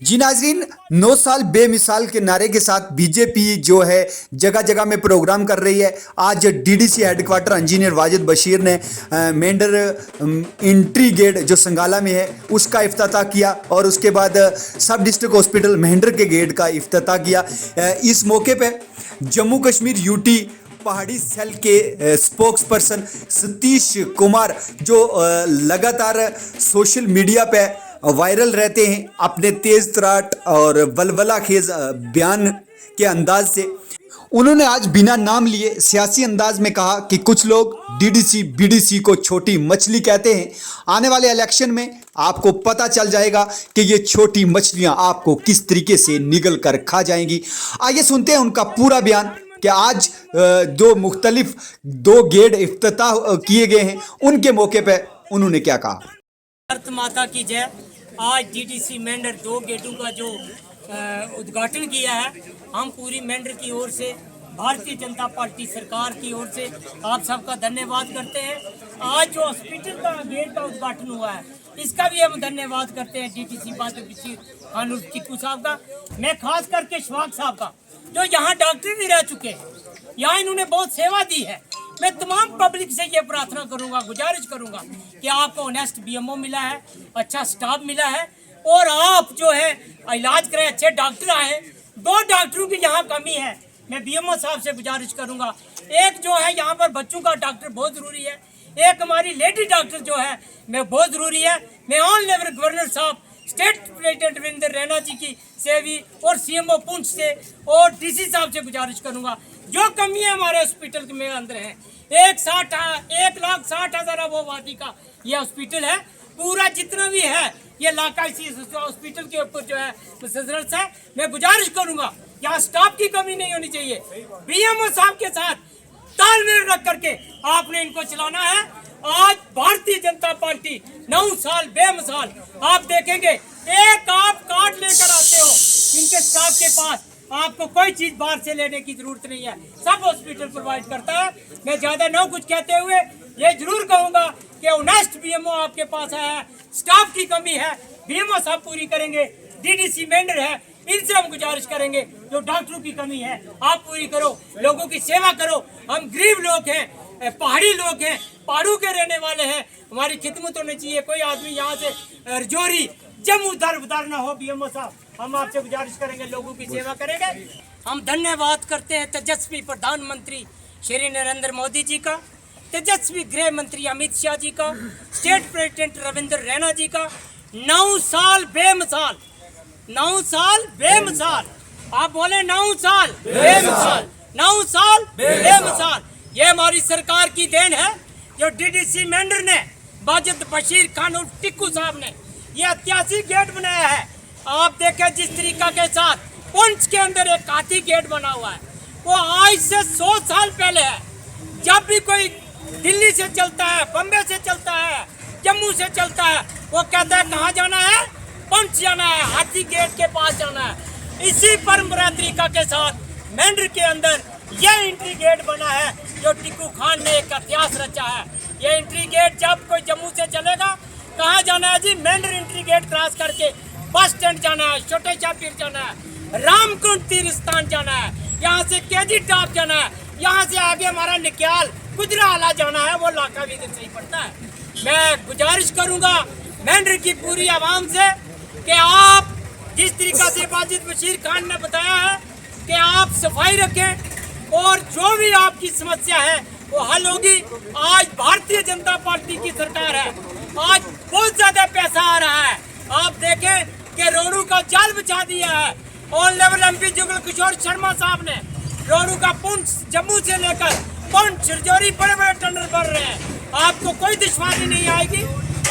जी नाजरीन, 9 साल बेमिसाल के नारे के साथ बीजेपी जो है जगह जगह में प्रोग्राम कर रही है। आज DDC headquarter engineer Wajid Bashir ने मेंढर एंट्री गेट जो संगाला में है उसका इफ्तिताह किया और उसके बाद सब डिस्ट्रिक्ट हॉस्पिटल मेंढर के गेट का इफ्तिताह किया। इस मौके पे जम्मू कश्मीर यूटी पहाड़ी सेल के स्पोक्स पर्सन सतीश कुमार जो लगातार सोशल मीडिया पे वायरल रहते हैं अपने तेज तराट और वलवला खेज बयान के अंदाज से, उन्होंने आज बिना नाम लिए सियासी अंदाज में कहा कि कुछ लोग डीडीसी बीडीसी को छोटी मछली कहते हैं। आने वाले इलेक्शन में आपको पता चल जाएगा कि ये छोटी मछलियां आपको किस तरीके से निगल कर खा जाएंगी। आइए सुनते हैं उनका पूरा बयान कि आज जो मुख्तलिफ 2 गेट इफ्तिताह किए गए हैं उनके मौके पर उन्होंने क्या कहा। भारत माता की जय। आज डीडीसी मेंढर 2 गेटों का जो उद्घाटन किया है, हम पूरी मेंढर की ओर से, भारतीय जनता पार्टी सरकार की ओर से आप सबका धन्यवाद करते हैं। आज जो हॉस्पिटल का गेट का उद्घाटन हुआ है इसका भी हम धन्यवाद करते हैं डीडीसी वाजिद बशीर खान टिक्कू साहब का। मैं खास करके शवाक साहब का, जो यहाँ डॉक्टर भी रह चुके हैं, यहाँ इन्होंने बहुत सेवा दी है। मैं तमाम पब्लिक से ये प्रार्थना करूंगा, गुजारिश करूंगा कि आपको ऑनेस्ट बीएमओ मिला है, अच्छा स्टाफ मिला है और आप जो है इलाज करें, अच्छे डॉक्टर आए। 2 डॉक्टरों की यहाँ कमी है, मैं बीएमओ साहब से गुजारिश करूंगा। एक जो है यहाँ पर बच्चों का डॉक्टर बहुत जरूरी है, एक हमारी लेडी डॉक्टर जो है मैं बहुत जरूरी है। मैं ऑन लेवल गवर्नर साहब, स्टेट प्रेसिडेंट रविंद्र रैना जी की से भी और सीएमओ पुंछ से और डीसी साहब से गुजारिश करूंगा, जो कमी है हमारे हॉस्पिटल में अंदर है। 1,60,000 आबादी का ये हॉस्पिटल है, पूरा जितना भी है ये इलाका इसी हॉस्पिटल के ऊपर जो है मुसलसल है। मैं गुजारिश करूंगा यहाँ स्टाफ की कमी नहीं होनी चाहिए। बीएमओ साहब के साथ तालमेल रख करके आपने इनको चलाना है। आज भारतीय जनता पार्टी 9 साल बेमिसाल, आप देखेंगे एक आप कार्ड लेकर आते हो इनके स्टाफ के पास, आपको कोई चीज बाहर से लेने की जरूरत नहीं है, सब हॉस्पिटल प्रोवाइड करता है। मैं ज्यादा न कुछ कहते हुए ये जरूर कहूंगा कि ऑनेस्ट बीएमओ आपके पास आया है, स्टाफ की कमी है, बीएमओ साहब पूरी करेंगे। डीडीसी मेंढर है, इनसे हम गुजारिश करेंगे जो डॉक्टरों की कमी है आप पूरी करो, लोगों की सेवा करो। हम गरीब लोग हैं, पहाड़ी लोग हैं, पहाड़ों के रहने वाले हैं, हमारी खिदमत होनी चाहिए। कोई आदमी यहाँ से रजौरी जम्मू उधर ना हो। बीएमओ साहब हम आपसे गुजारिश करेंगे, लोगों की सेवा करेंगे। हम धन्यवाद करते हैं तेजस्वी प्रधानमंत्री श्री नरेंद्र मोदी जी का, तेजस्वी गृह मंत्री अमित शाह जी का, स्टेट प्रेसिडेंट रविंद्र रैना जी का। 9 साल बेमिसाल, 9 साल बेमिसाल, आप बोले 9 साल बेमिसाल, 9 साल बेमिसाल। ये हमारी सरकार की देन है जो डीडीसी मेंढर ने, वाजिद बशीर खान और टिक्कू साहब ने ये ऐतिहासिक गेट बनाया है। आप देखें जिस तरीका के साथ पुंछ के अंदर एक हाथी गेट बना हुआ है, वो आज से 100 साल पहले है। जब भी कोई दिल्ली से चलता है, बम्बे से चलता है, जम्मू से चलता है, वो कहता है कहाँ जाना है, पुंछ जाना है, हाथी गेट के पास जाना है। इसी परंपरा तरीका के साथ मेंढर के अंदर ये एंट्री गेट बना है जो टिक्कू खान ने एक इतिहास रचा है। ये एंट्री गेट जब कोई जम्मू से चलेगा, कहाँ जाना है जी, मेंढर एंट्री गेट क्रॉस करके बस स्टैंड जाना है, छोटे चापीर जाना है, रामकुंड तीर्थ स्थान जाना है, यहाँ से केजी टॉप जाना है, यहाँ से आगे हमारा निक्याल गुजराला जाना है, वो इलाका भी सही पड़ता है। मैं गुजारिश करूंगा मेंढर की पूरी आवाम से कि आप जिस तरीका से वाजिद बशीर खान ने बताया है कि आप सफाई रखें और जो भी आपकी समस्या है वो हल होगी। आज भारतीय जनता पार्टी की सरकार है, आज बहुत ज्यादा पैसा आ रहा है। आप देखें कि रोडू का जाल बिछा दिया है। On level MP Jugal Kishore Sharma साहब ने रोडू का पुंछ जम्मू से लेकर पुंछ रजौरी बड़े बड़े टेंडर भर रहे हैं, आपको कोई दुश्वारी नहीं आएगी।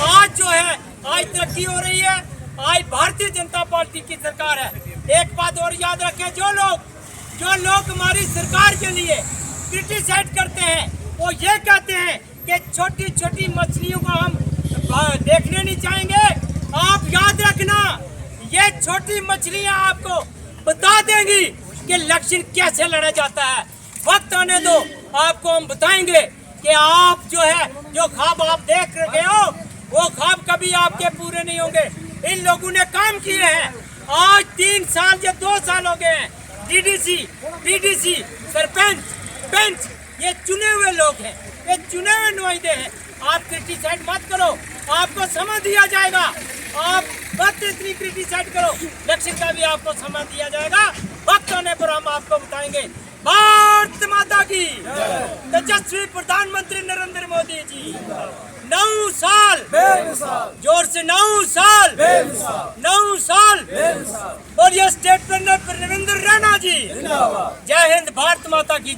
आज जो है आज तरक्की हो रही है, आज भारतीय जनता पार्टी की सरकार है। एक बात और याद रखें, जो लोग हमारी सरकार के लिए क्रिटिसाइज करते हैं वो ये कहते हैं कि छोटी छोटी मछलियों को हम देखने नहीं चाहेंगे। आप याद रखना, ये छोटी मछलियां आपको बता देंगी कि इलेक्शन कैसे लड़ा जाता है। वक्त आने दो, आपको हम बताएंगे कि आप जो है जो ख्वाब आप देख रहे हो वो ख्वाब कभी आपके पूरे नहीं होंगे। इन लोगों ने काम किए हैं, आज 3 साल या 2 साल हो गए हैं। डीडीसी, बीडीसी, सरपंच, पंच, ये चुने हुए लोग हैं, ये चुने हुए नुमाइंदे हैं। आप क्रिटिसाइड मत करो, आपको समय दिया जाएगा। आप मत इतनी क्रिटिसाइड करो, इलेक्शन का भी आपको समय दिया जाएगा। वक्त होने पर हम आपको बताएंगे। भारत माता की तेजस्वी प्रधानमंत्री नरेंद्र मोदी जी 9 साल जोर से 9 साल 9 साल और ये स्टेट प्रेसिडेंट नरेंद्र रैना जी। जय हिंद, भारत माता की।